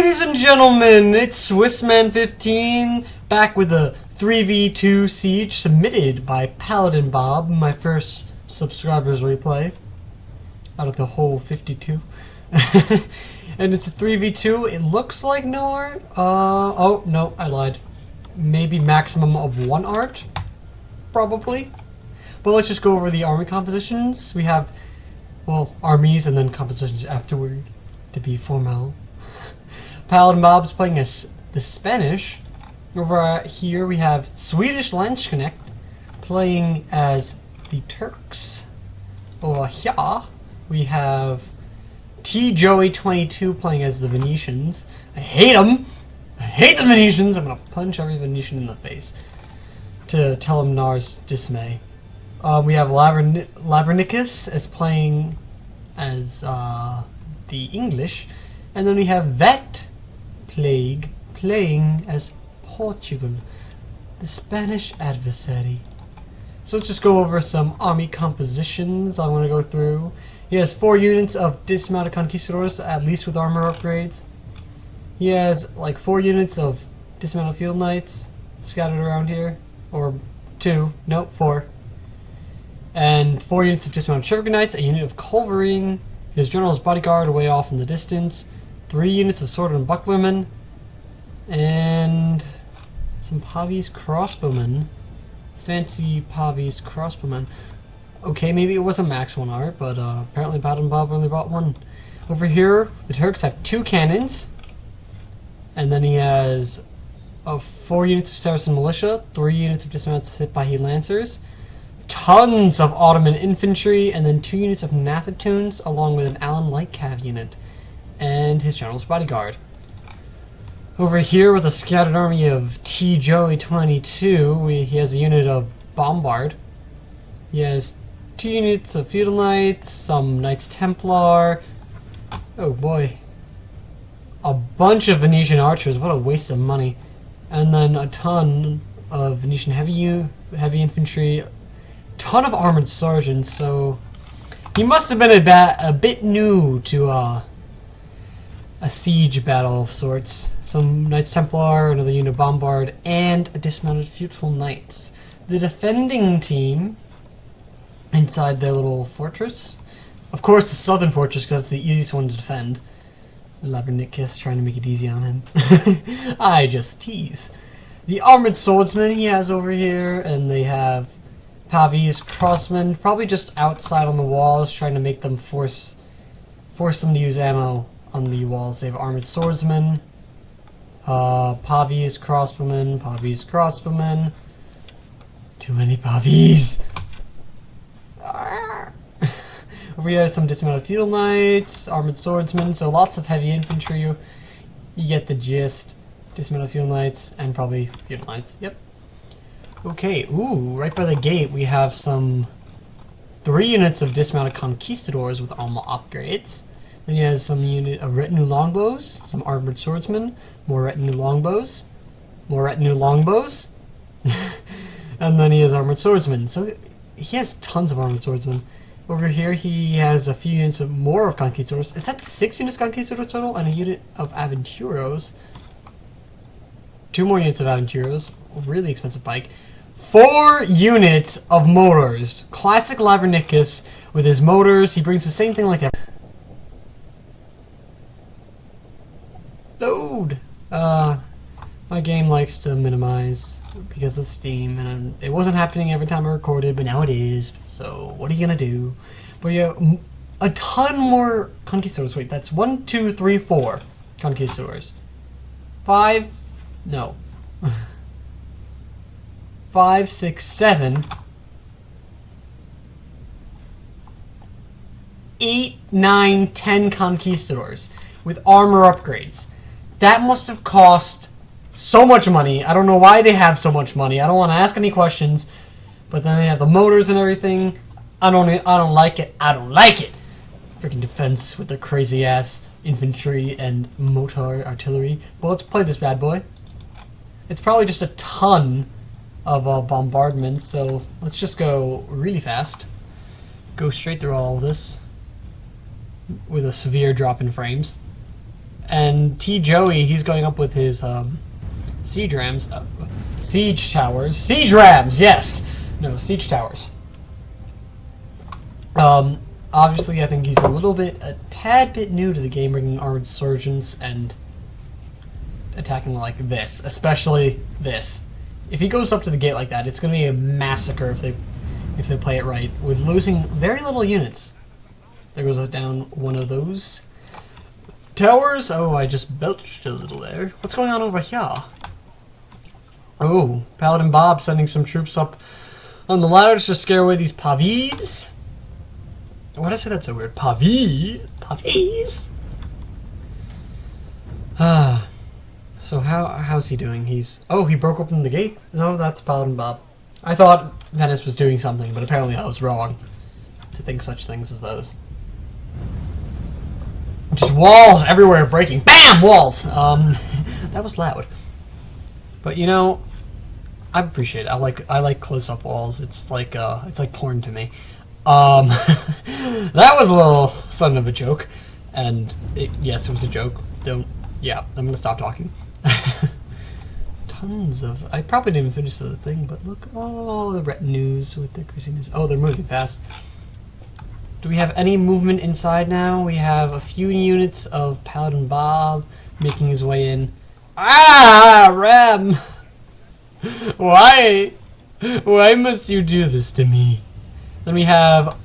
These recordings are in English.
Ladies and gentlemen, it's Swissman 15 back with a 3v2 siege submitted by Paladin Bob, my first subscribers replay out of the whole 52. And it's a 3v2. It looks like no art. Oh no, I lied. Maybe maximum of 1 art, probably. But let's just go over the army compositions. We have, well, armies and then compositions afterward to be formal. Paladin Bob's playing as the Spanish. Over here we have Swedish Landsknecht playing as the Turks. Over here we have Joey22 playing as the Venetians. I hate them! I hate the Venetians! I'm gonna punch every Venetian in the face to tell them Nar's dismay. We have Lavernicus as playing as the English. And then we have Vet Plague playing as Portugal, the Spanish adversary. So let's just go over some army compositions I want to go through. He has 4 units of dismounted conquistadors, at least with armor upgrades. He has like 4 units of dismounted field knights scattered around here. Or 2, no, 4. And 4 units of dismounted Sugar Knights, a unit of Culverine, his general's bodyguard way off in the distance, 3 units of sword and bucklermen, and some Pavi's crossbowmen. Fancy Pavi's crossbowmen. Okay, maybe it was a max 1 art, but apparently Paladin Bob only bought 1. Over here, the Turks have 2 cannons, and then he has 4 units of Saracen militia, 3 units of dismounted Sipahi lancers, tons of Ottoman infantry, and then 2 units of Nathatoons, along with an Allen light cav unit, and his general's bodyguard. Over here, with a scattered army of Joey22, he has a unit of Bombard. He has 2 units of Feudal Knights, some Knights Templar. Oh boy. A bunch of Venetian archers, what a waste of money. And then a ton of Venetian heavy infantry, ton of armored sergeants, so he must have been a bit new to a siege battle of sorts. Some Knights Templar, another unit of Bombard, and a dismounted Feudal Knights. The defending team inside their little fortress, of course the southern fortress because it's the easiest one to defend. Lavernicus trying to make it easy on him. I just tease. The armored swordsmen he has over here, and they have Pavi's crossmen, probably just outside on the walls, trying to make them force them to use ammo on the walls. They have armored swordsmen, Pavi's crossbowmen. Too many Pavis. Over here, some dismounted feudal knights, armored swordsmen, so lots of heavy infantry. You get the gist. Dismounted feudal knights, and probably feudal knights. Yep. Okay, ooh, right by the gate we have some 3 units of dismounted conquistadors with armor upgrades. Then he has some a retinue longbows, some armored swordsmen, more retinue longbows, and then he has armored swordsmen. So he has tons of armored swordsmen. Over here he has a few units of more of conquistadors. Is that 6 units of conquistadors total? And a unit of aventuros. 2 more units of aventuros. Really expensive bike. 4 units of motors. Classic Lavernicus with his motors. He brings the same thing like a load. My game likes to minimize because of Steam, and it wasn't happening every time I recorded, but now it is. So what are you gonna do? But yeah, a ton more conquistadors. Wait, that's 1, 2, 3, 4 conquistadors. 5. No. 5, 6, 7, 8, 9, 10 conquistadors with armor upgrades. That must have cost so much money. I don't know why they have so much money. I don't want to ask any questions. But then they have the motors and everything. I don't like it. I don't like it. Freaking defense with their crazy ass infantry and motor artillery. But let's play this bad boy. It's probably just a ton of bombardments, so let's just go really fast. Go straight through all of this with a severe drop in frames. And T. Joey, he's going up with his siege rams. Siege towers. Siege rams, yes! No, siege towers. Obviously, I think he's a tad bit new to the game, bringing armored surgeons and attacking like this, especially this. If he goes up to the gate like that, it's going to be a massacre if they play it right, with losing very little units. There goes down one of those towers. Oh, I just belched a little there. What's going on over here? Oh, Paladin Bob sending some troops up on the ladders to scare away these pavis. Why did I say that so weird? Pavis? Pavis? So how's he doing? He broke open the gate? No, that's Paladin Bob. I thought Venice was doing something, but apparently I was wrong to think such things as those. Just walls everywhere breaking. BAM! Walls! That was loud. But you know, I appreciate it. I like close-up walls. It's like porn to me. That was a little son of a joke. And yes, it was a joke. I'm gonna stop talking. Tons of... I probably didn't even finish the thing, but look. Oh, the retinues with the craziness. Oh, they're moving fast. Do we have any movement inside now? We have a few units of Paladin Bob making his way in. Ah, Rem! Why? Why must you do this to me? Then we have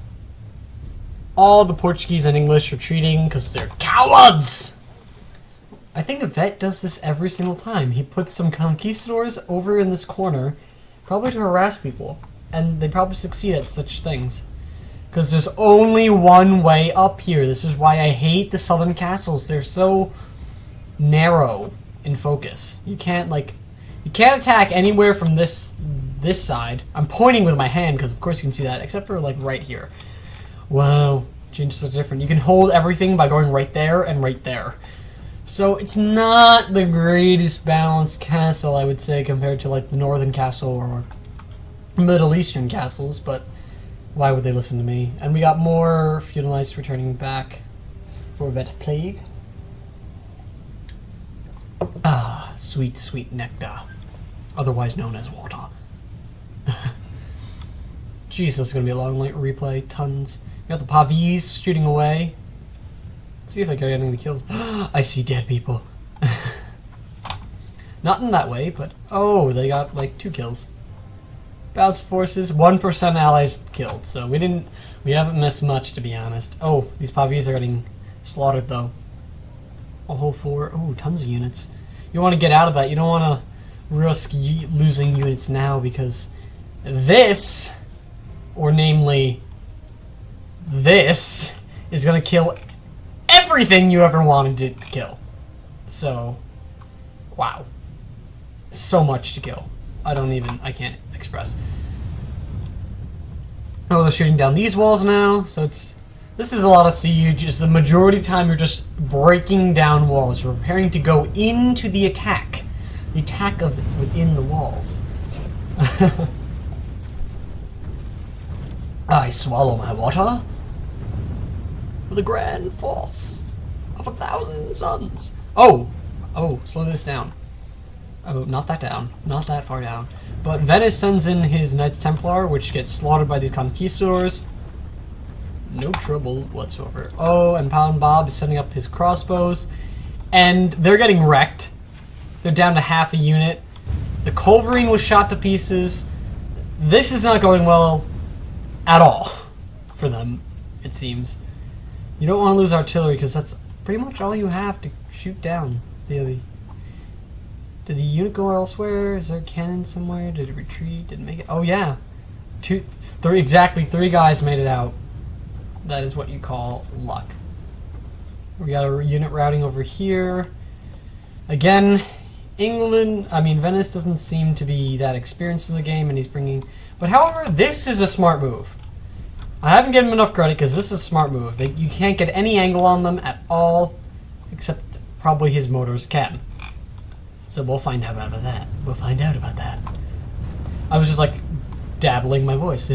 all the Portuguese and English retreating because they're cowards! I think a vet does this every single time. He puts some conquistadors over in this corner, probably to harass people, and they probably succeed at such things. Because there's only one way up here. This is why I hate the southern castles. They're so narrow in focus. You can't attack anywhere from this side. I'm pointing with my hand because of course you can see that, except for like right here. Wow, changes are different. You can hold everything by going right there and right there. So it's not the greatest balanced castle, I would say, compared to like the northern castle or Middle Eastern castles, but why would they listen to me? And we got more feudalites returning back for Vet Plague. Ah, sweet, sweet nectar. Otherwise known as water. Jeez, this is going to be a long replay. Tons. We got the Pavis shooting away. Let's see if they get any kills. I see dead people. Not in that way, but... Oh, they got like 2 kills. Bounce forces, 1% allies killed. So we haven't missed much, to be honest. Oh, these Pavis are getting slaughtered, though. A whole 4... Oh, tons of units. You want to get out of that. You don't want to risk losing units now, because this, or namely this, is going to kill everything you ever wanted it to kill. So, wow. So much to kill. I can't express. Oh, they're shooting down these walls now, so this is a lot of siege. Just the majority of the time you're just breaking down walls. You're preparing to go into the attack. The attack of within the walls. I swallow my water with a grand force of 1,000 suns. Oh, slow this down. Oh, not that down. Not that far down. But Venice sends in his Knights Templar, which gets slaughtered by these conquistadors. No trouble whatsoever. Oh, and Paladin Bob is sending up his crossbows. And they're getting wrecked. They're down to half a unit. The Culverine was shot to pieces. This is not going well at all for them, it seems. You don't want to lose artillery, because that's pretty much all you have to shoot down. Did the unit go elsewhere? Is there a cannon somewhere? Did it retreat? Did it make it? Oh, yeah. Exactly 3 guys made it out. That is what you call luck. We got a unit routing over here. Again, Venice doesn't seem to be that experienced in the game, and he's bringing... But however, this is a smart move. I haven't given him enough credit, because this is a smart move. You can't get any angle on them at all, except probably his motors can. So we'll find out about that. I was just like dabbling my voice.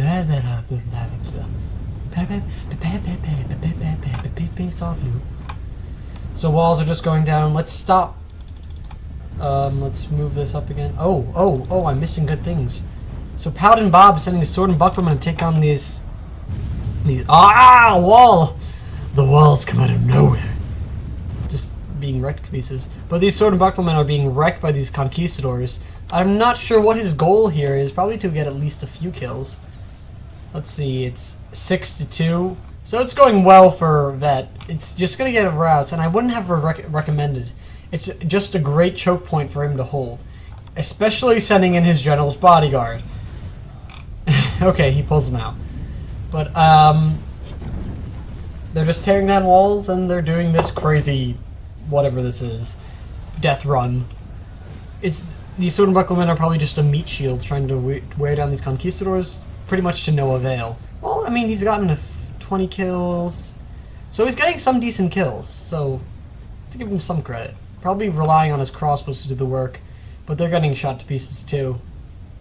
So walls are just going down. Let's stop. Let's move this up again. Oh, I'm missing good things. So Paladin Bob is sending his sword and bucklerman to take on these wall! The walls come out of nowhere. Just being wrecked to pieces. But these sword and bucklermen are being wrecked by these conquistadors. I'm not sure what his goal here is. Probably to get at least a few kills. Let's see, it's 6-2. So it's going well for Vet. It's just going to get routes, and I wouldn't have recommended. It's just a great choke point for him to hold. Especially sending in his general's bodyguard. Okay, he pulls them out. But, they're just tearing down walls, and they're doing this crazy, whatever this is, death run. These sword and bucklermen are probably just a meat shield trying to wear down these conquistadors, pretty much to no avail. Well, I mean, he's gotten 20 kills, so he's getting some decent kills, so to give him some credit. Probably relying on his crossbows to do the work, but they're getting shot to pieces too.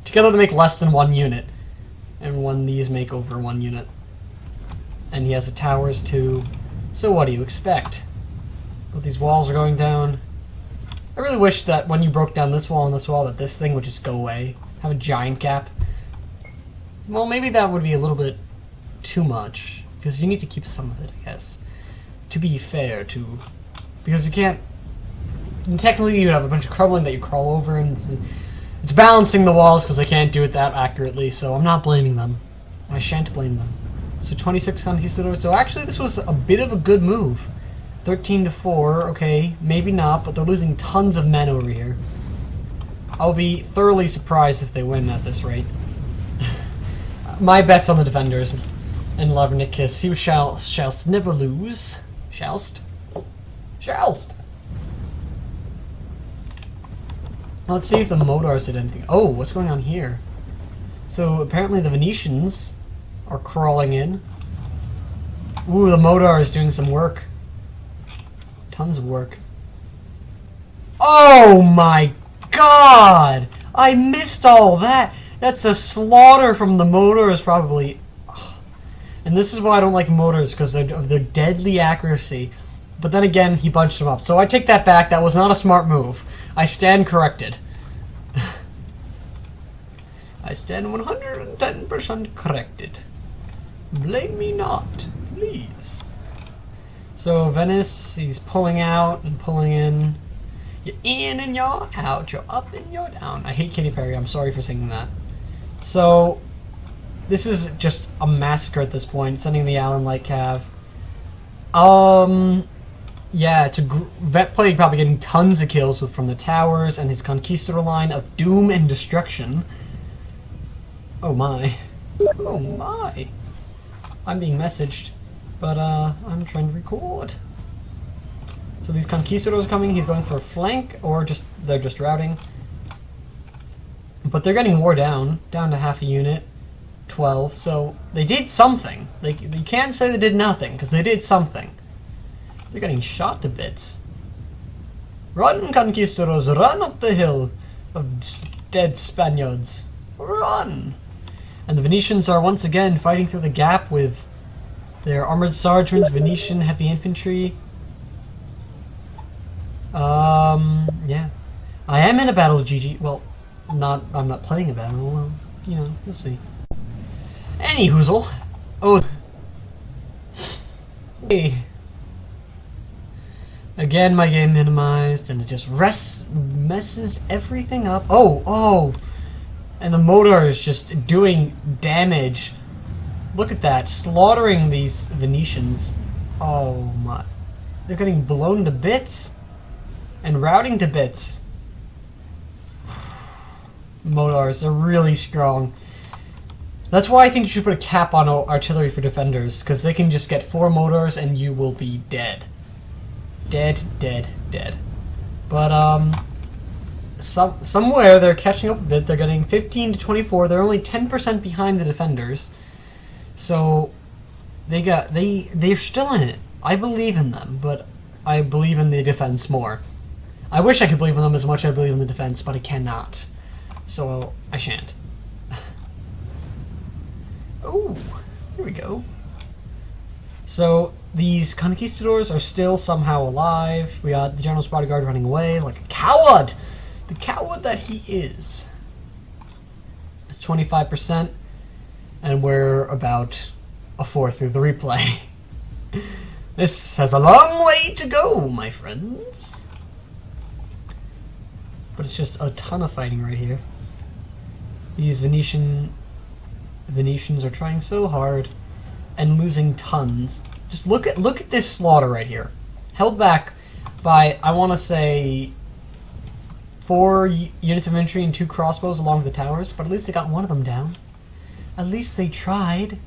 Together they make less than 1 unit, and these make over 1 unit. And he has the towers too, so what do you expect? But these walls are going down. I really wish that when you broke down this wall and this wall, that this thing would just go away. Have a giant gap. Well, maybe that would be a little bit too much, because you need to keep some of it, I guess. To be fair, because you can't... And technically you have a bunch of crumbling that you crawl over, and it's balancing the walls because they can't do it that accurately, so I'm not blaming them. I shan't blame them. So 26 conquistadors. So actually this was a bit of a good move. 13-4, okay, maybe not, but they're losing tons of men over here. I'll be thoroughly surprised if they win at this rate. My bet's on the defenders. And Lavernicus, he shallst never lose. Shallst? Let's see if the Modars did anything. Oh, what's going on here? So apparently the Venetians are crawling in. Ooh, the Modar is doing some work. Tons of work. Oh my god! I missed all that! That's a slaughter from the Modars, probably. And this is why I don't like Modars, because of their deadly accuracy. But then again, he bunched them up. So I take that back. That was not a smart move. I stand corrected. I stand 110% corrected. Blame me not, please. So Venice, he's pulling out and pulling in. You're in and you're out. You're up and you're down. I hate Katy Perry. I'm sorry for singing that. So this is just a massacre at this point. Sending the Allen Light Cav. Yeah, it's a Vet Plague probably getting tons of kills from the towers and his Conquistador line of doom and destruction. Oh my. Oh my. I'm being messaged, but I'm trying to record. So these Conquistadors are coming, he's going for a flank, or they're just routing. But they're getting wore down to half a unit, 12, so they did something. You can't say they did nothing, because they did something. They're getting shot to bits. Run, Conquistadors, run up the hill of dead Spaniards. Run! And the Venetians are once again fighting through the gap with their armored sergeants, Venetian heavy infantry. Yeah. I am in a battle with GG. Well, I'm not playing a battle. Well, you know, we'll see. Any hoozle. Oh. Hey. Again, my game minimized, and it just messes everything up. Oh! And the motor is just doing damage. Look at that, slaughtering these Venetians. Oh my. They're getting blown to bits. And routing to bits. Modars are really strong. That's why I think you should put a cap on artillery for defenders, because they can just get 4 Modars and you will be dead. Dead. But, somewhere they're catching up a bit. They're getting 15-24. They're only 10% behind the defenders. So, they're still in it. I believe in them, but I believe in the defense more. I wish I could believe in them as much as I believe in the defense, but I cannot. So, I shan't. Oh, here we go. So, these conquistadors are still somehow alive. We got the general's bodyguard running away like a coward. The coward that he is. It's 25%, and we're about a fourth through the replay. This has a long way to go, my friends. But it's just a ton of fighting right here. These Venetians are trying so hard and losing tons. Just look at this slaughter right here. Held back by, I want to say, 4 units of infantry and 2 crossbows along the towers, but at least they got one of them down. At least they tried.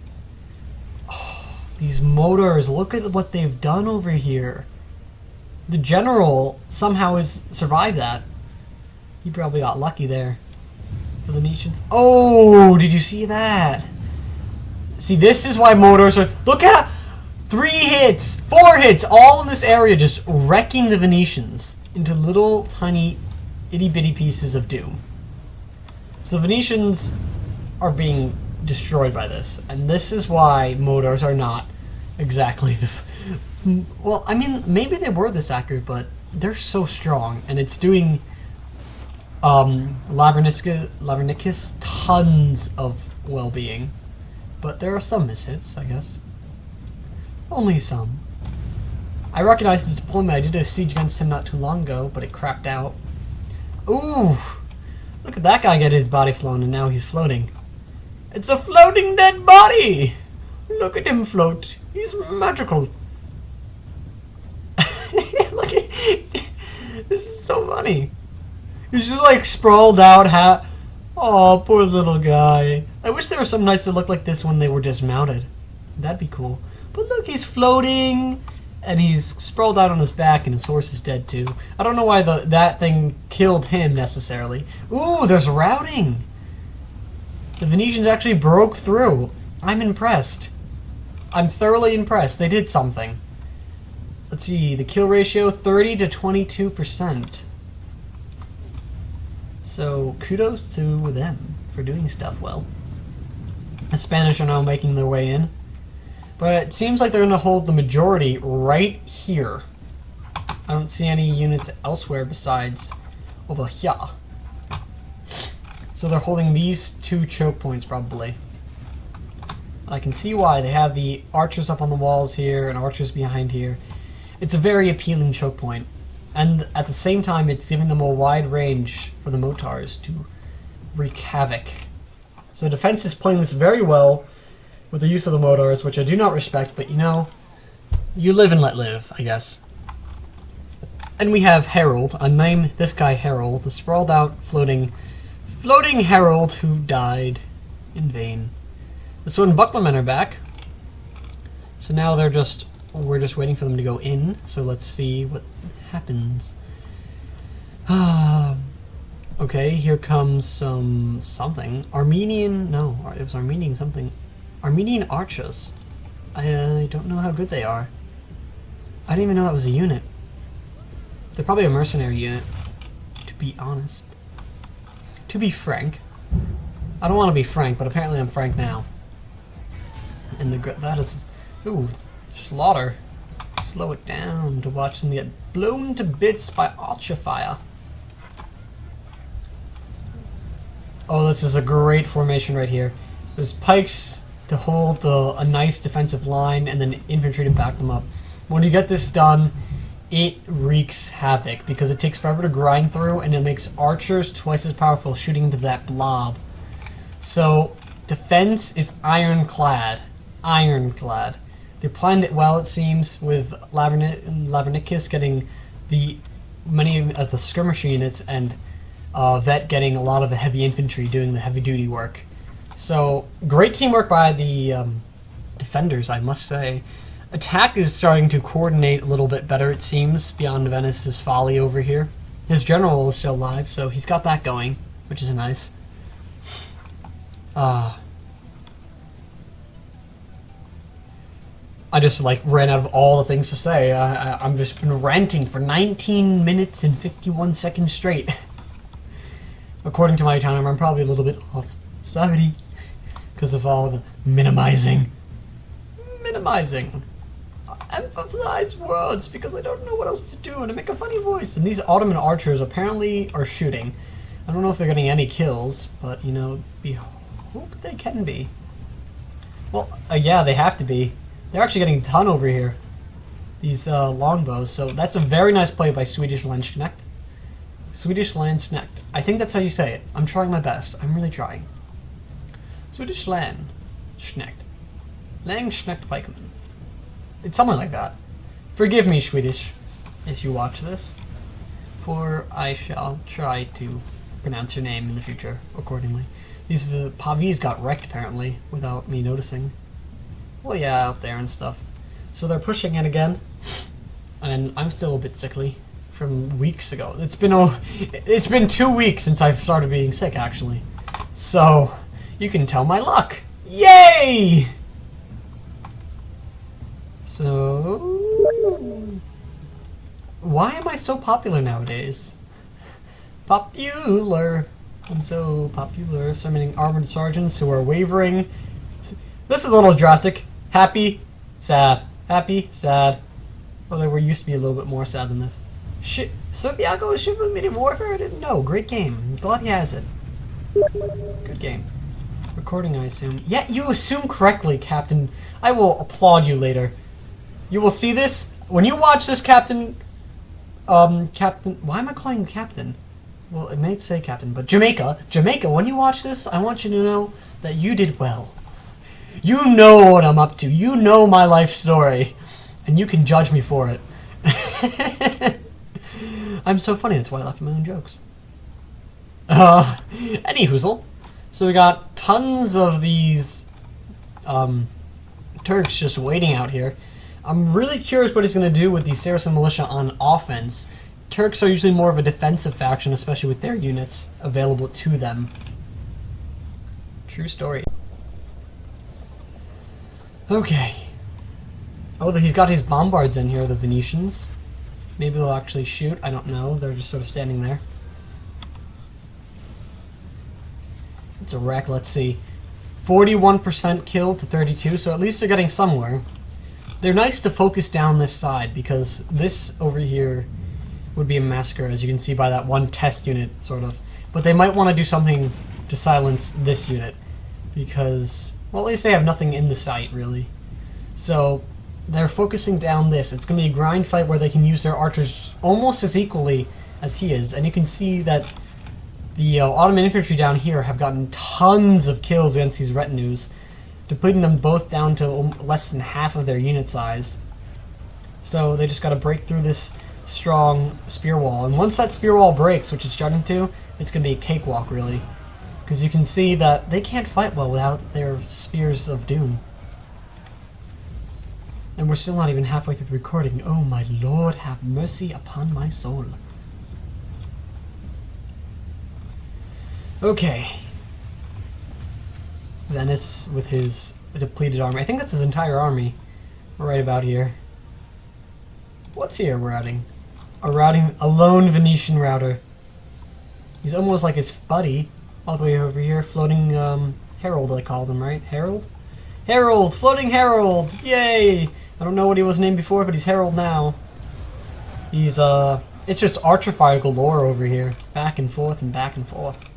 Oh, these motors, look at what they've done over here. The general somehow has survived that. He probably got lucky there. The Venetians. Oh, did you see that? See, this is why motors are... Look at 3 hits, 4 hits, all in this area, just wrecking the Venetians into little tiny itty-bitty pieces of doom. So the Venetians are being destroyed by this, and this is why motors are not exactly the... Well, I mean, maybe they were this accurate, but they're so strong, and it's doing... Lavernicus tons of well-being. But there are some mishits, I guess. Only some. I recognize his deployment. I did a siege against him not too long ago, but it crapped out. Ooh! Look at that guy get his body flown, and now he's floating. It's a floating dead body! Look at him float. He's magical. Look at... This is so funny. He's just like sprawled out. Oh, poor little guy. I wish there were some knights that looked like this when they were dismounted. That'd be cool. But look, he's floating, and he's sprawled out on his back, and his horse is dead too. I don't know why that thing killed him necessarily. Ooh, there's routing. The Venetians actually broke through. I'm impressed. I'm thoroughly impressed. They did something. Let's see, the kill ratio, 30 to 22%. So, kudos to them for doing stuff well. The Spanish are now making their way in. But it seems like they're going to hold the majority right here. I don't see any units elsewhere besides over here. So they're holding these 2 choke points, probably. I can see why. They have the archers up on the walls here and archers behind here. It's a very appealing choke point. And at the same time, it's giving them a wide range for the Motars to wreak havoc. So defense is playing this very well with the use of the Motars, which I do not respect, but you know, you live and let live, I guess. And we have Harold. I name this guy Harold, the sprawled out, floating Harold who died in vain. The sword and bucklermen are back. So now we're just waiting for them to go in. So let's see what happens. Okay, here comes something. Armenian, no, it was Armenian something. Armenian archers. I don't know how good they are. I didn't even know that was a unit. They're probably a mercenary unit, to be honest. To be frank. I don't want to be frank, but apparently I'm frank now. And that is... Ooh, slaughter. Slow it down to watch them get blown to bits by archer fire. Oh, this is a great formation right here. There's pikes to hold a nice defensive line and then infantry to back them up. When you get this done, it wreaks havoc because it takes forever to grind through and it makes archers twice as powerful shooting into that blob. So, defense is ironclad. Ironclad. They planned it well, it seems, with Lavernicus getting many of the skirmish units and Vet getting a lot of the heavy infantry doing the heavy-duty work. So, great teamwork by the defenders, I must say. Attack is starting to coordinate a little bit better, it seems, beyond Venice's folly over here. His general is still alive, so he's got that going, which is nice. I just, ran out of all the things to say. I've just been ranting for 19 minutes and 51 seconds straight. According to my timer, I'm probably a little bit off. Sorry. Because of all the minimizing. emphasize words because I don't know what else to do and I make a funny voice. And these Ottoman archers apparently are shooting. I don't know if they're getting any kills, but, you know, we hope they can be. Well, yeah, they have to be. They're actually getting a ton over here. These longbows. So that's a very nice play by Swedish Landsknecht. Swedish Landsknecht. I think that's how you say it. I'm trying my best. I'm really trying. Swedish Landsknecht. Landsknecht pikeman. It's something like that. Forgive me, Swedish, if you watch this, for I shall try to pronounce your name in the future accordingly. These Pavis got wrecked, apparently, without me noticing. Well, yeah, out there and stuff. So they're pushing it again, and I'm still a bit sickly from weeks ago. It's been 2 weeks since I've started being sick, actually. So, you can tell my luck. Yay! So, why am I so popular nowadays? Popular. I'm so popular. Summoning armored sergeants who are wavering. This is a little drastic. Happy, sad. Happy, sad. Well, they were used to be a little bit more sad than this. Shit. Santiago is shooting Medium Warfare? I didn't know. Great game. I'm glad he has it. Good game. Recording, I assume. Yeah, you assume correctly, Captain. I will applaud you later. You will see this. When you watch this, Captain... Captain... Why am I calling him Captain? Well, it may say Captain, but Jamaica, when you watch this, I want you to know that you did well. You know what I'm up to. You know my life story. And you can judge me for it. I'm so funny, that's why I laugh at my own jokes. Any hoozle. So we got tons of these Turks just waiting out here. I'm really curious what he's going to do with the Saracen militia on offense. Turks are usually more of a defensive faction, especially with their units available to them. True story. Okay. Oh, he's got his bombards in here, the Venetians. Maybe they'll actually shoot. I don't know. They're just sort of standing there. It's a wreck. Let's see. 41% killed to 32, so at least they're getting somewhere. They're nice to focus down this side, because this over here would be a massacre, as you can see by that one test unit, sort of. But they might want to do something to silence this unit, because, well, at least they have nothing in the sight, really. So, they're focusing down this. It's going to be a grind fight where they can use their archers almost as equally as he is, and you can see that the Ottoman infantry down here have gotten tons of kills against these retinues, depleting them both down to less than half of their unit size. So they just got to break through this strong spear wall. And once that spear wall breaks, which it's starting to, it's going to be a cakewalk, really. Because you can see that they can't fight well without their spears of doom. And we're still not even halfway through the recording. Oh my lord, have mercy upon my soul. Okay. Venice with his depleted army. I think that's his entire army. We're right about here. What's here we're routing? A lone Venetian router. He's almost like his buddy, all the way over here, floating Herald, I called him, right? Herald? Herald! Floating Herald! Yay! I don't know what he was named before, but he's Herald now. He's, it's just archer fire galore over here. Back and forth and back and forth.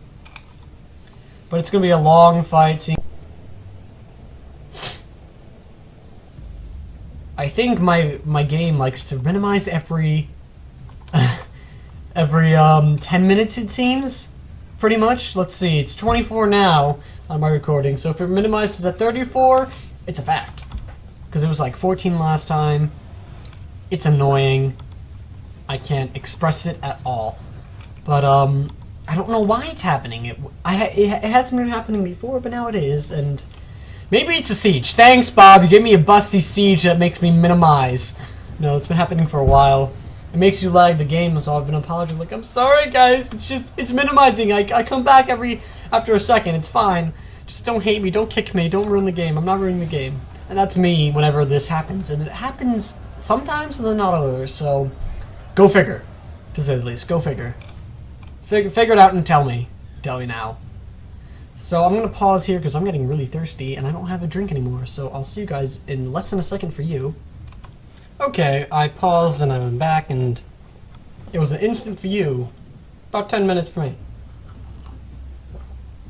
But it's gonna be a long fight. I think my game likes to minimize every 10 minutes, it seems. Pretty much. Let's see, it's 24 now on my recording, so if it minimizes at 34, it's a fact. Because it was like 14 last time. It's annoying. I can't express it at all. But, I don't know why it's happening. It hasn't been happening before, but now it is, and maybe it's a siege. Thanks, Bob. You gave me a busty siege that makes me minimize. No, it's been happening for a while. It makes you lag the game, so I've been apologizing. Like, I'm sorry, guys. It's minimizing. I come back after a second. It's fine. Just don't hate me. Don't kick me. Don't ruin the game. I'm not ruining the game. And that's me whenever this happens. And it happens sometimes and then not others. So, go figure. To say the least. Go figure. Figure it out and tell me. Tell me now. So I'm going to pause here because I'm getting really thirsty and I don't have a drink anymore. So I'll see you guys in less than a second for you. Okay, I paused and I went back, and it was an instant for you. About 10 minutes for me.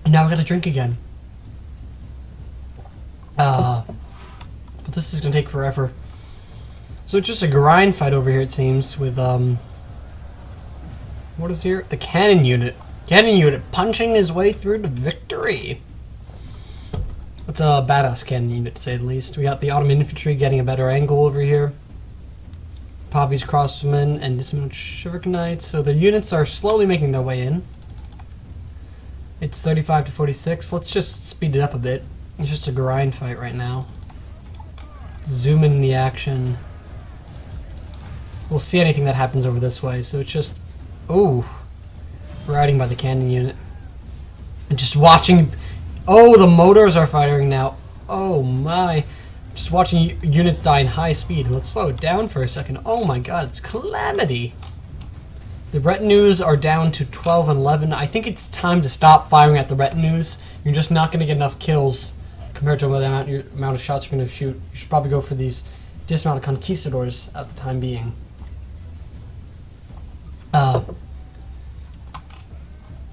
And now I gotta drink again. But this is gonna take forever. So it's just a grind fight over here, it seems, with, what is here? The cannon unit. Cannon unit punching his way through to victory. It's a badass cannon unit, to say the least. We got the Ottoman infantry getting a better angle over here. Poppy's crossmen and dismounted shivak knights. So the units are slowly making their way in. It's 35 to 46. Let's just speed it up a bit. It's just a grind fight right now. Zoom in the action. We'll see anything that happens over this way. So it's just... Ooh. Riding by the cannon unit. And just watching... Oh, the motors are firing now. Oh my. Just watching units die in high speed. Let's slow it down for a second. Oh my god, it's calamity. The retinues are down to 12 and 11. I think it's time to stop firing at the retinues. You're just not going to get enough kills compared to the amount of shots you're going to shoot. You should probably go for these dismounted conquistadors at the time being.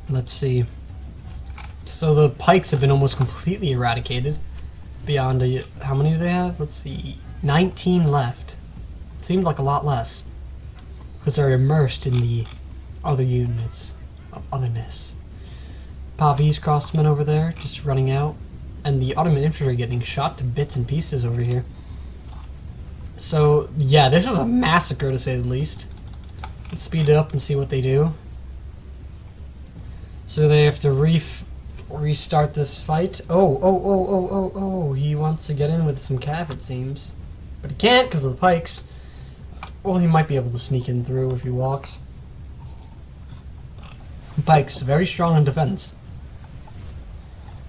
Let's see. So the pikes have been almost completely eradicated. Beyond how many do they have? Let's see. 19 left. It seemed like a lot less. Because they're immersed in the other units of otherness. Pavi's crossmen over there, just running out. And the Ottoman infantry getting shot to bits and pieces over here. So, yeah, this is a massacre to say the least. Let's speed it up and see what they do. So they have to restart this fight. Oh, he wants to get in with some cav, it seems. But he can't because of the pikes. Well, he might be able to sneak in through if he walks. Pikes, very strong in defense.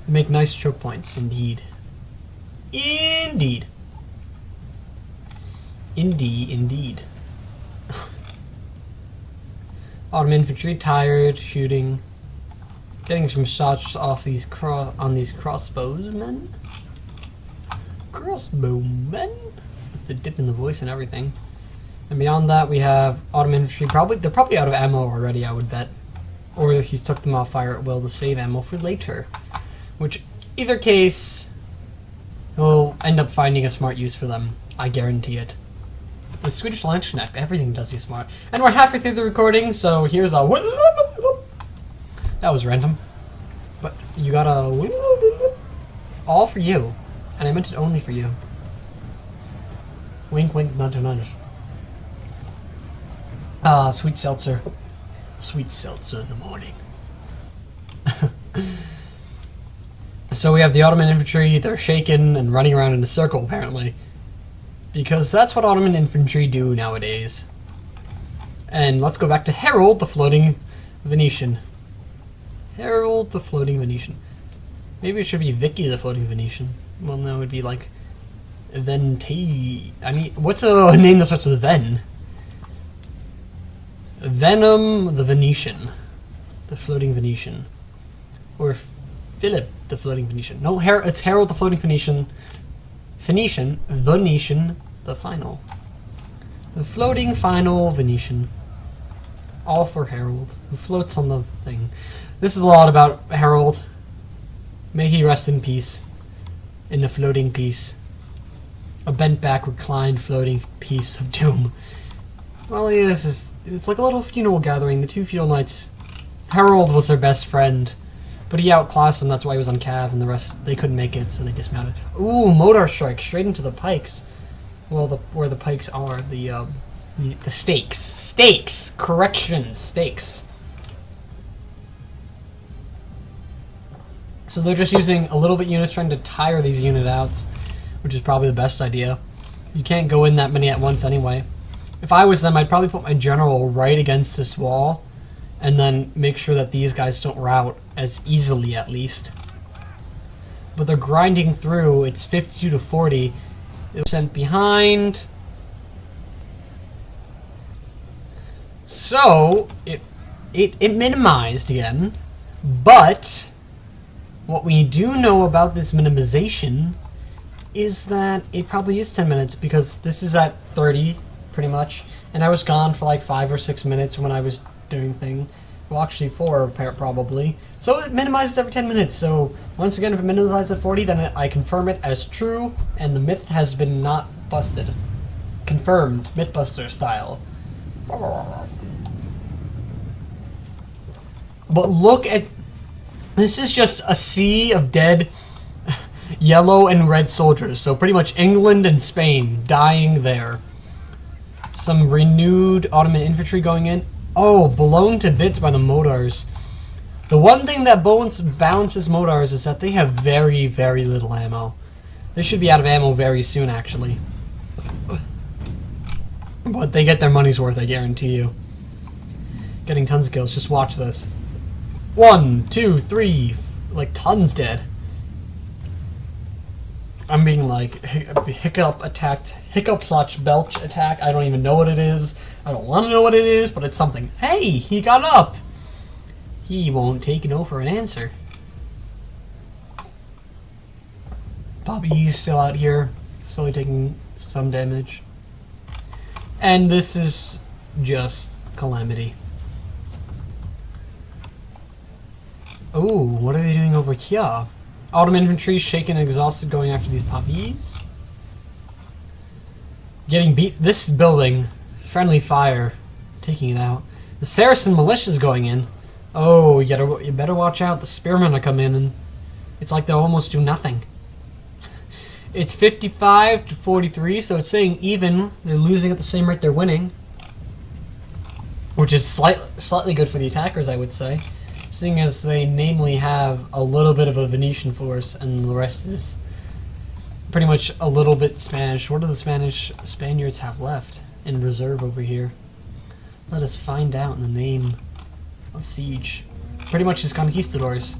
They make nice choke points, indeed. Indeed. Indeed. Ottoman infantry, tired, shooting. Getting some shots off these crossbowmen. Crossbowmen? With the dip in the voice and everything. And beyond that, we have Ottoman infantry. They're probably out of ammo already, I would bet. Or he's took them off fire at will to save ammo for later. Which, either case, he'll end up finding a smart use for them. I guarantee it. The Swedish Landsknecht, everything does he smart. And we're halfway through the recording, so here's a... That was random. But you got a... All for you. And I meant it only for you. Wink, wink, nudge, nudge. Ah, sweet seltzer. Sweet seltzer in the morning. So we have the Ottoman infantry. They're shaken and running around in a circle, apparently. Because that's what Ottoman infantry do nowadays. And let's go back to Harold, the floating Venetian. Harold, the floating Venetian. Maybe it should be Vicky, the floating Venetian. Well, no, it would be like... Venti... I mean, what's a name that starts with Ven? Venom, the Venetian. The floating Venetian. Or Philip, the floating Venetian. No, it's Harold, the floating Venetian. Venetian, the final. The floating final Venetian. All for Harold, who floats on the thing. This is a lot about Harold. May he rest in peace. In the floating piece. A bent back, reclined, floating piece of doom. Well, yeah, it's like a little funeral gathering. The two feudal knights. Harold was their best friend. But he outclassed them, that's why he was on cav, and the rest, they couldn't make it, so they dismounted. Ooh, motor strike, straight into the pikes. Well, where the pikes are, the stakes. Stakes! Correction, stakes. So they're just using a little bit units, trying to tire these unit outs, which is probably the best idea. You can't go in that many at once anyway. If I was them, I'd probably put my general right against this wall, and then make sure that these guys don't rout as easily, at least. But they're grinding through. It's 52 to 40. It was sent behind. So it minimized again. But what we do know about this minimization is that it probably is 10 minutes because this is at 30, pretty much. And I was gone for like 5 or 6 minutes when I was doing thing. Well, actually 4 probably. So it minimizes every 10 minutes. So once again, if it minimizes at 40, then I confirm it as true, and the myth has been not busted. Confirmed, Mythbuster style. But look at... This is just a sea of dead yellow and red soldiers. So pretty much England and Spain dying there. Some renewed Ottoman infantry going in. Oh, blown to bits by the Modars. The one thing that balances Modars is that they have very, very little ammo. They should be out of ammo very soon, actually. But they get their money's worth, I guarantee you. Getting tons of kills. Just watch this. 1, 2, 3, like tons dead. I'm being like hiccup/belch attack. I don't even know what it is. I don't want to know what it is, but it's something. Hey, he got up. He won't take no for an answer. Bobby's still out here, slowly taking some damage. And this is just calamity. Oh, what are they doing over here? Ottoman infantry, shaken and exhausted, going after these puppies. Getting beat. This building, friendly fire, taking it out. The Saracen militia is going in. Oh, you better watch out. The spearmen are coming in, and it's like they'll almost do nothing. It's 55 to 43, so it's saying even. They're losing at the same rate they're winning, which is slightly good for the attackers, I would say. Seeing as they namely have a little bit of a Venetian force and the rest is pretty much a little bit Spanish. What do the Spaniards have left in reserve over here? Let us find out in the name of siege. Pretty much his conquistadors.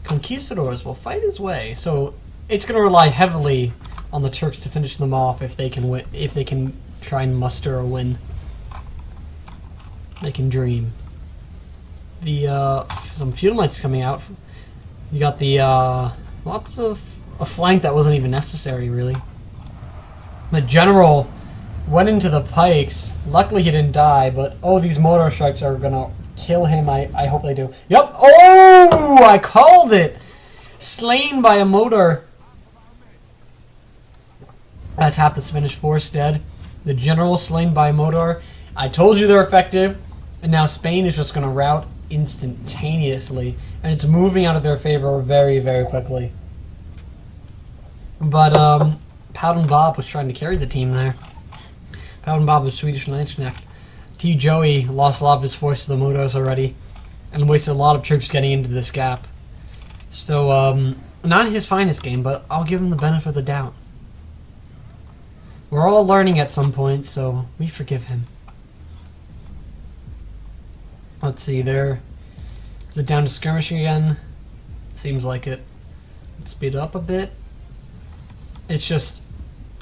Conquistadors will fight his way, so it's going to rely heavily on the Turks to finish them off if they can if they can try and muster a win. They can dream. The some feudal knights coming out. You got the lots of a flank that wasn't even necessary, really. The general went into the pikes. Luckily he didn't die, but oh, these mortar strikes are gonna kill him. I hope they do. Yep. Oh, I called it. Slain by a mortar. That's half the Spanish force dead. The general slain by a mortar. I told you they're effective, and now Spain is just gonna rout instantaneously, and it's moving out of their favor very, very quickly. But Powden Bob was trying to carry the team there. Powden Bob was Swedish Landsknecht. T. Joey lost a lot of his force to the Modars already, and wasted a lot of troops getting into this gap. So not his finest game, but I'll give him the benefit of the doubt. We're all learning at some point, so we forgive him. Let's see, is it down to skirmishing again? Seems like it. Let's speed it up a bit. It's just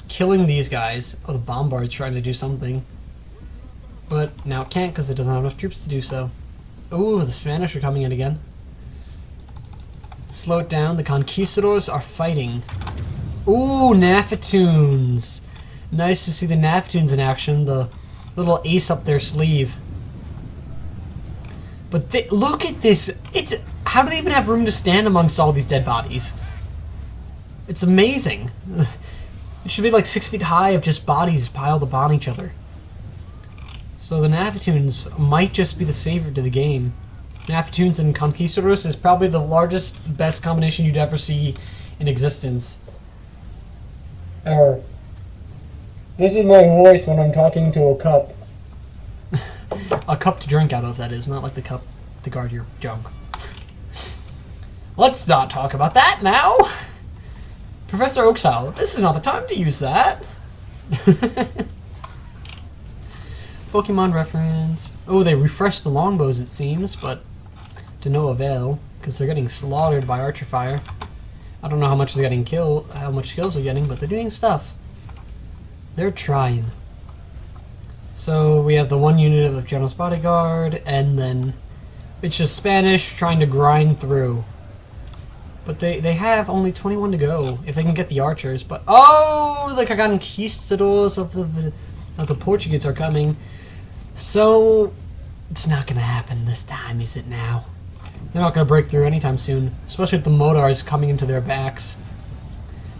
killing these guys. Oh, the bombard's trying to do something. But now it can't because it doesn't have enough troops to do so. Ooh, the Spanish are coming in again. Slow it down. The conquistadors are fighting. Ooh, Nafatoons. Nice to see the Nafatoons in action. The little ace up their sleeve. But look at this. How do they even have room to stand amongst all these dead bodies? It's amazing. It should be like 6 feet high of just bodies piled upon each other. So the Nafatoons might just be the savior to the game. Nafatoons and Conquistadors is probably the largest, best combination you'd ever see in existence. This is my voice when I'm talking to a cup. A cup to drink out of, that is, not like the cup to guard your junk. Let's not talk about that now! Professor Oakshowl, this is not the time to use that! Pokemon reference. Oh, they refreshed the longbows, it seems, but to no avail, because they're getting slaughtered by archer fire. I don't know how much they're getting killed, how much kills they're getting, but they're doing stuff. They're trying. So we have the one unit of General's Bodyguard, and then it's just Spanish trying to grind through. But they have only 21 to go if they can get the archers. But oh, the conquistadors of the Portuguese are coming. So it's not going to happen this time, is it now? They're not going to break through anytime soon, especially with the Modars coming into their backs.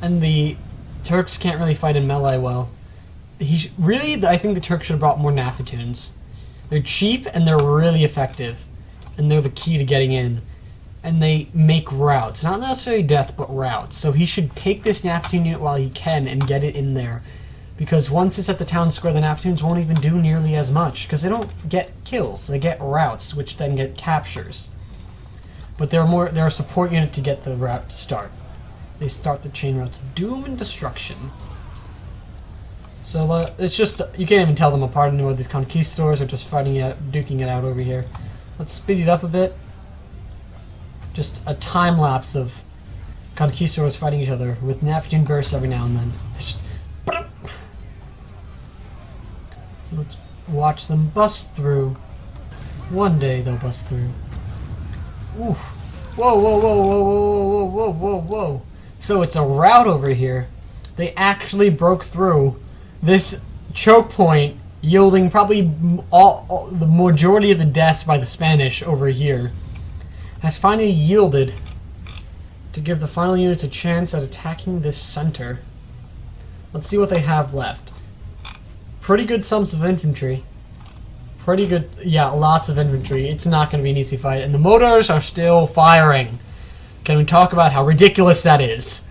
And the Turks can't really fight in melee well. I think the Turks should have brought more Nafatoons. They're cheap and they're really effective. And they're the key to getting in. And they make routes. Not necessarily death, but routes. So he should take this Nafatoon unit while he can and get it in there. Because once it's at the town square, the Nafatoons won't even do nearly as much. Because they don't get kills. They get routes, which then get captures. But they're a support unit to get the route to start. They start the chain routes of doom and destruction. So it's just, you can't even tell them apart anymore. These conquistadors are just fighting it, duking it out over here. Let's speed it up a bit. Just a time lapse of conquistadors fighting each other with Nafatoon bursts every now and then. So let's watch them bust through. One day they'll bust through. Oof. Whoa, whoa, whoa, whoa, whoa, whoa, whoa, whoa, whoa. So it's a rout over here. They actually broke through this choke point, yielding probably the majority of the deaths by the Spanish over here. Has finally yielded to give the final units a chance at attacking this center. Let's see what they have left. Pretty good sums of infantry. Pretty good, yeah, lots of infantry. It's not going to be an easy fight. And the Modars are still firing. Can we talk about how ridiculous that is?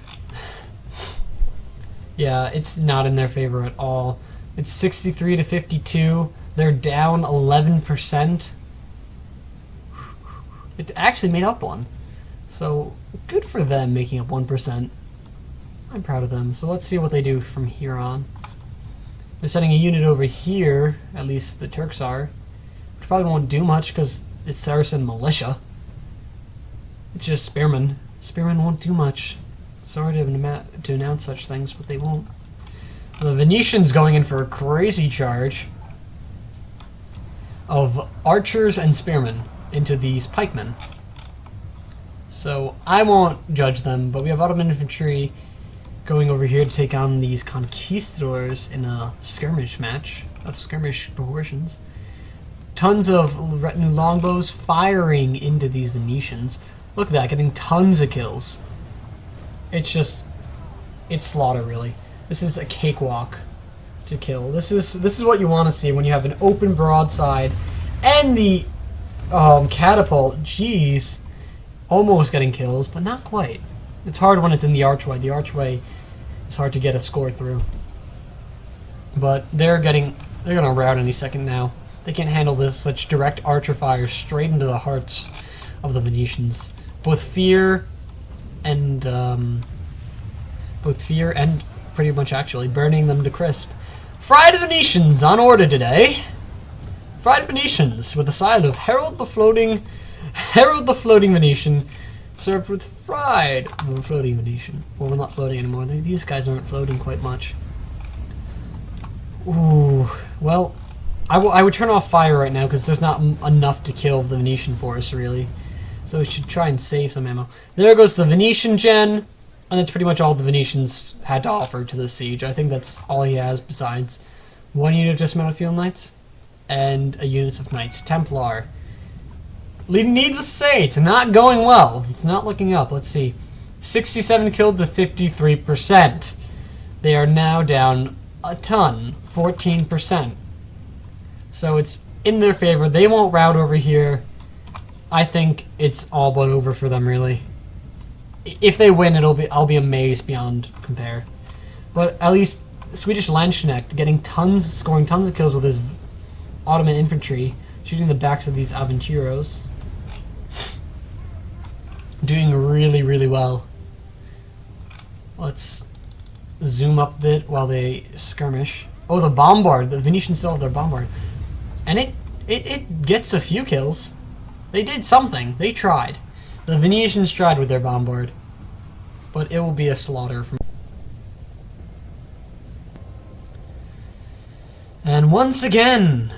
Yeah, it's not in their favor at all. It's 63 to 52. They're down 11%. It actually made up one. So, good for them making up 1%. I'm proud of them. So let's see what they do from here on. They're sending a unit over here, at least the Turks are. Which probably won't do much because it's Saracen militia. It's just spearmen. Spearmen won't do much. Sorry to announce such things, but they won't. The Venetians going in for a crazy charge of archers and spearmen into these pikemen. So I won't judge them, but we have Ottoman infantry going over here to take on these conquistadors in a skirmish match of skirmish proportions. Tons of retinue longbows firing into these Venetians. Look at that, getting tons of kills. It's slaughter, really. This is a cakewalk to kill. This is what you want to see when you have an open broadside and the catapult. Jeez, almost getting kills, but not quite. It's hard when it's in the archway. The archway is hard to get a score through. But they're gonna rout any second now. They can't handle this such direct archer fire straight into the hearts of the Venetians. Both fear and pretty much actually burning them to crisp. Fried Venetians on order today. Fried Venetians with a side of Harold the Floating Venetian, served with fried floating Venetian. Well, we're not floating anymore. These guys aren't floating quite much. Ooh, well, I would turn off fire right now because there's not enough to kill the Venetian force, really. So we should try and save some ammo. There goes the Venetian gen, and that's pretty much all the Venetians had to offer to this siege. I think that's all he has besides one unit of dismounted field knights and a unit of Knights Templar. Needless to say, it's not going well. It's not looking up. Let's see. 67 killed to 53%. They are now down a ton, 14%. So it's in their favor. They won't rout over here. I think it's all but over for them, really. If they win, I'll be amazed beyond compare. But at least Swedish Landsknecht scoring tons of kills with his Ottoman infantry, shooting the backs of these Aventuros. Doing really, really well. Let's zoom up a bit while they skirmish. Oh, the bombard. The Venetians still have their bombard. And it gets a few kills. They did something. They tried. The Venetians tried with their bombard. But it will be a slaughter. And once again,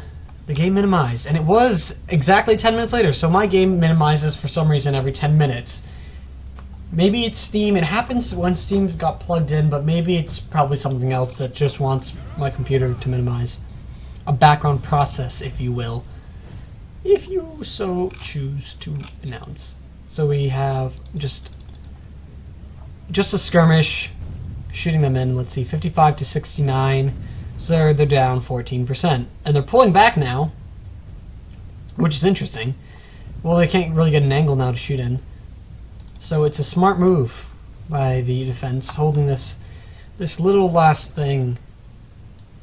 the game minimized. And it was exactly 10 minutes later. So my game minimizes for some reason every 10 minutes. Maybe it's Steam. It happens when Steam got plugged in, but maybe it's probably something else that just wants my computer to minimize. A background process, if you will. If you so choose to announce. So we have just a skirmish, shooting them in. Let's see, 55 to 69. So they're down 14%. And they're pulling back now, which is interesting. Well, they can't really get an angle now to shoot in. So it's a smart move by the defense, holding this little last thing.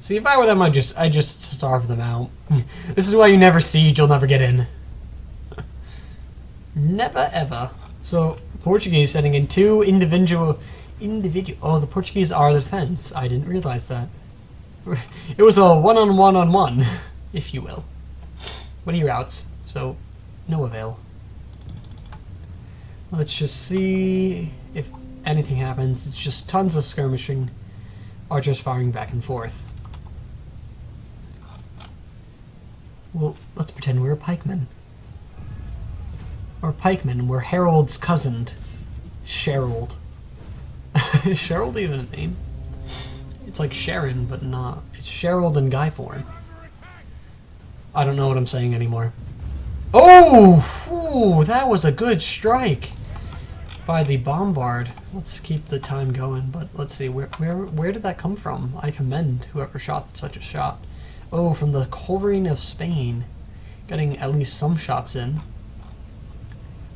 See, if I were them, I'd just starve them out. This is why you never siege, you'll never get in. Never ever. So, Portuguese setting in two individual... Oh, the Portuguese are the defense. I didn't realize that. It was a one-on-one-on-one, if you will. But he routes, so no avail. Let's just see if anything happens. It's just tons of skirmishing. Archers firing back and forth. Well, let's pretend we're a pikeman. Or pikeman, we're Harold's cousin. Sherald. Is Sherald even a name? It's like Sharon, but not. It's Sherald and Guyforn. I don't know what I'm saying anymore. Oh! Ooh, that was a good strike by the bombard. Let's keep the time going, but let's see, where did that come from? I commend whoever shot such a shot. Oh, from the Culverin of Spain. Getting at least some shots in.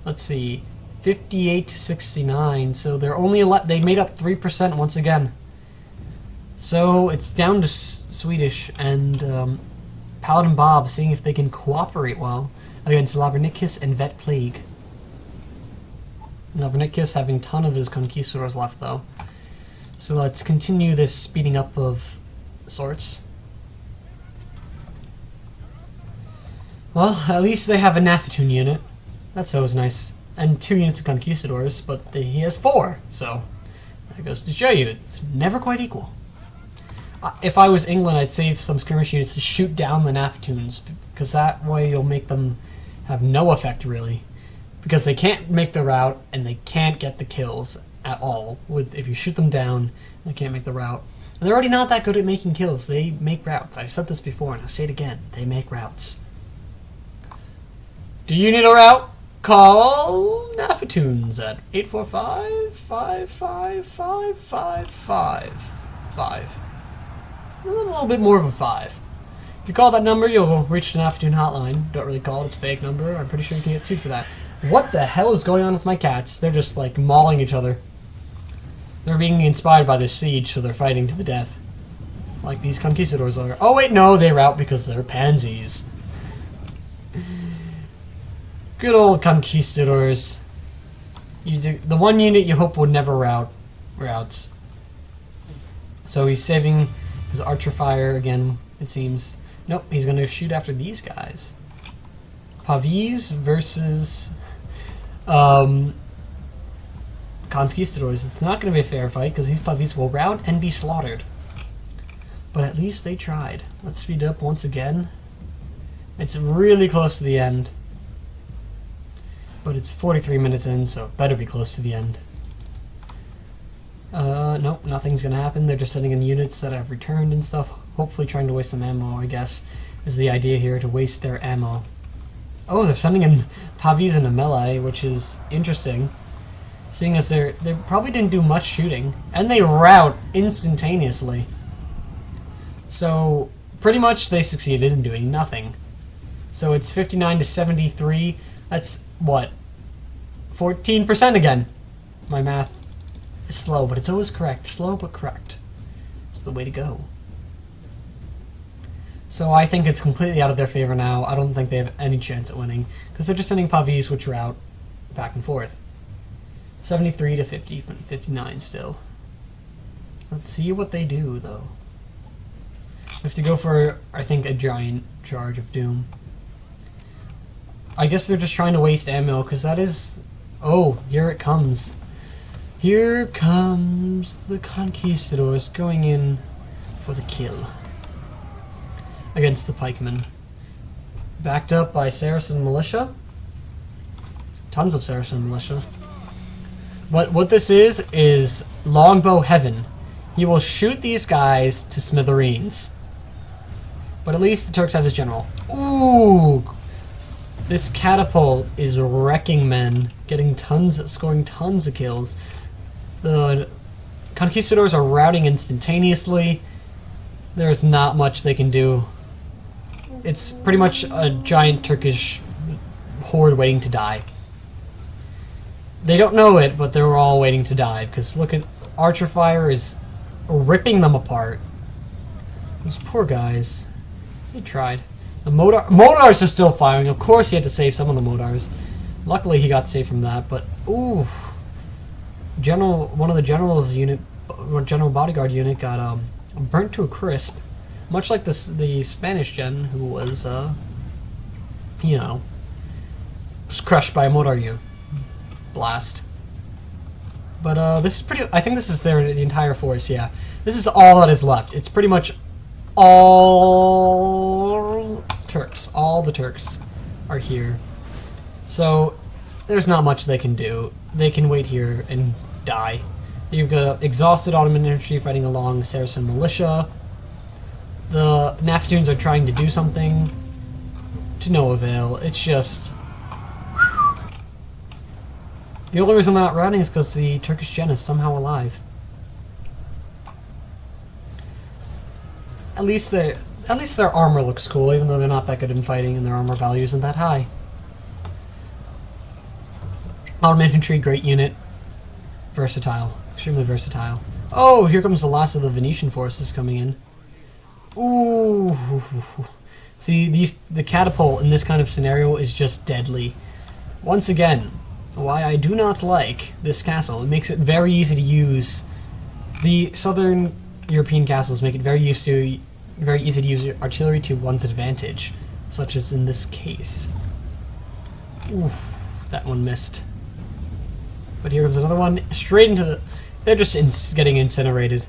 Let's see, 58 to 69, so they're only they made up 3% once again. So it's down to Swedish and Paladin Bob seeing if they can cooperate well against Lavernicus and Vet Plague. Lavernicus having a ton of his conquistadors left though. So let's continue this speeding up of sorts. Well, at least they have a Nafatoon unit. That's always nice. And 2 units of conquistadors, but he has 4, so that goes to show you it's never quite equal. If I was England, I'd save some skirmish units to shoot down the Nafatoons, because that way you'll make them have no effect, really. Because they can't make the route, and they can't get the kills at all. If you shoot them down, they can't make the route. And they're already not that good at making kills. They make routes. I said this before, and I'll say it again. They make routes. Do you need a route? Call Nafatoons at 845-555-5555. A little bit more of a 5. If you call that number, you'll reach the Nafatoon hotline. Don't really call it, it's a fake number. I'm pretty sure you can get sued for that. What the hell is going on with my cats? They're just, like, mauling each other. They're being inspired by this siege, so they're fighting to the death. Like these conquistadors are. Oh, wait, no, they rout because they're pansies. Good old conquistadors. The one unit you hope would never routes. So he's saving his archer fire again, it seems. Nope, he's going to shoot after these guys. Pavis versus conquistadors. It's not going to be a fair fight because these Pavis will rout and be slaughtered. But at least they tried. Let's speed up once again. It's really close to the end. But it's 43 minutes in, so it better be close to the end. Nope, nothing's gonna happen. They're just sending in units that have returned and stuff. Hopefully trying to waste some ammo, I guess, is the idea here, to waste their ammo. Oh, they're sending in Pavis and a melee, which is interesting. Seeing as they probably didn't do much shooting. And they rout instantaneously. So, pretty much they succeeded in doing nothing. So it's 59 to 73. That's, what, 14% again. My math is slow, but it's always correct. Slow, but correct. It's the way to go. So I think it's completely out of their favor now. I don't think they have any chance at winning, because they're just sending Pavis, which are out back and forth. 73 to 50, 59 still. Let's see what they do, though. We have to go for, I think, a giant charge of doom. I guess they're just trying to waste ammo, because that is... Oh, here it comes. Here comes the conquistadors going in for the kill. Against the pikemen. Backed up by Saracen militia. Tons of Saracen militia. What this is longbow heaven. He will shoot these guys to smithereens. But at least the Turks have his general. Ooh! This catapult is wrecking men, scoring tons of kills. The conquistadors are routing instantaneously. There's not much they can do. It's pretty much a giant Turkish horde waiting to die. They don't know it, but they're all waiting to die, because look at archer fire is ripping them apart. Those poor guys. He tried. The Modars are still firing. Of course he had to save some of the Modars. Luckily he got saved from that, but ooh. One of the general bodyguard unit got burnt to a crisp. Much like the Spanish gen who was was crushed by a Motor blast. But this is I think this is the entire force, yeah. This is all that is left. It's pretty much all Turks. All the Turks are here. So there's not much they can do. They can wait here and die. You've got exhausted Ottoman infantry fighting along Saracen militia. The Naftuns are trying to do something to no avail. It's just... The only reason they're not routing is because the Turkish gen is somehow alive. At least their armor looks cool, even though they're not that good in fighting and their armor value isn't that high. Ottoman infantry, great unit. Versatile. Extremely versatile. Oh, here comes the last of the Venetian forces coming in. Ooh. See, the catapult in this kind of scenario is just deadly. Once again, why I do not like this castle. It makes it very easy to use. The southern European castles make it very easy to use artillery to one's advantage, such as in this case. Oof, that one missed. But here comes another one, straight into the... They're just getting incinerated.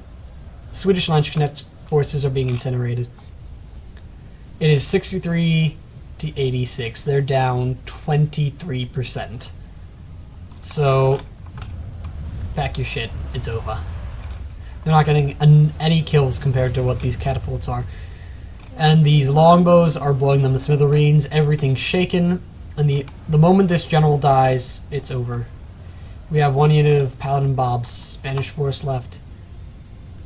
Swedish Landsknect's forces are being incinerated. It is 63 to 86. They're down 23%. So, pack your shit. It's over. They're not getting any kills compared to what these catapults are. And these longbows are blowing them to smithereens. Everything's shaken. And the moment this general dies, it's over. We have one unit of Paladin Bob's Spanish force left.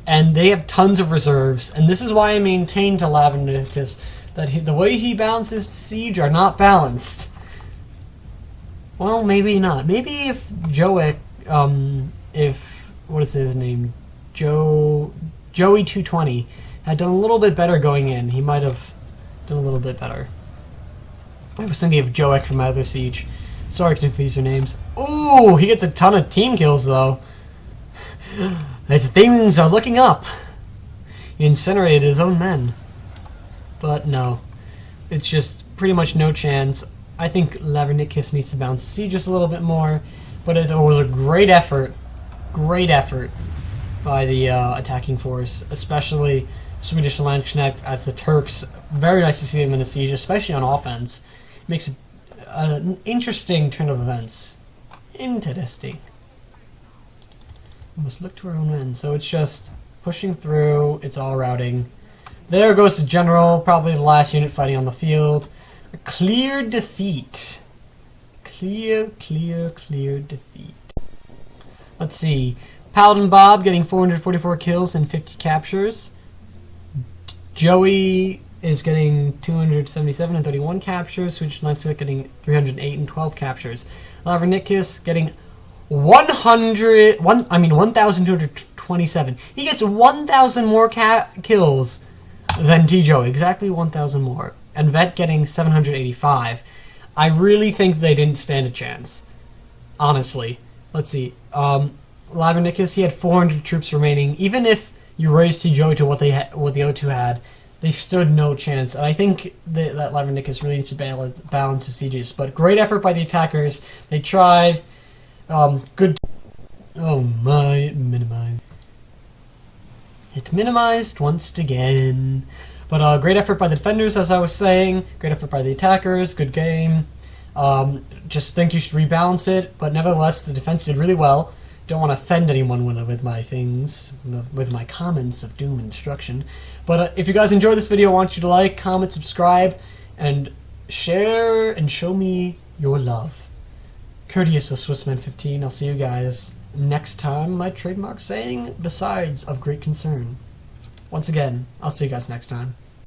And they have tons of reserves. And this is why I maintain to Lavrinicus that the way he balances siege are not balanced. Well, maybe not. Maybe if Joey, what is his name? Joey 220 had done a little bit better going in, he might have done a little bit better. I was thinking of Joek from my other siege. Sorry to confuse your names. Ooh, he gets a ton of team kills, though. As things are looking up. He incinerated his own men. But no. It's just pretty much no chance. I think Lavrinicus needs to balance the siege just a little bit more. But it was a great effort by the attacking force, especially Swedish Landsknecht as the Turks. Very nice to see them in a siege, especially on offense. Makes it an interesting turn of events. Interesting. We must look to our own end. So it's just pushing through. It's all routing. There goes the general, probably the last unit fighting on the field. A clear defeat. Clear defeat. Let's see. Paladin Bob getting 444 kills and 50 captures. Joey is getting 277 and 31 captures. Swedish Landsknecht getting 308 and 12 captures. Lavrinicus getting 1,227. He gets 1,000 more kills than T. Joey. Exactly 1,000 more. And Vet getting 785. I really think they didn't stand a chance. Honestly. Let's see. Lavrinicus, he had 400 troops remaining. Even if you raised T. Joey to what the other two had, they stood no chance. And I think that Lavrinicus really needs to balance the sieges. But great effort by the attackers. They tried. Good. Oh my, it minimized. It minimized once again. But great effort by the defenders, as I was saying. Great effort by the attackers. Good game. Just think you should rebalance it. But nevertheless, the defense did really well. don't want to offend anyone with my things, with my comments of doom and destruction. But if you guys enjoyed this video, I want you to like, comment, subscribe, and share and show me your love. Courteous of Swissman 15. I'll see you guys next time. My trademark saying, besides of great concern. Once again, I'll see you guys next time.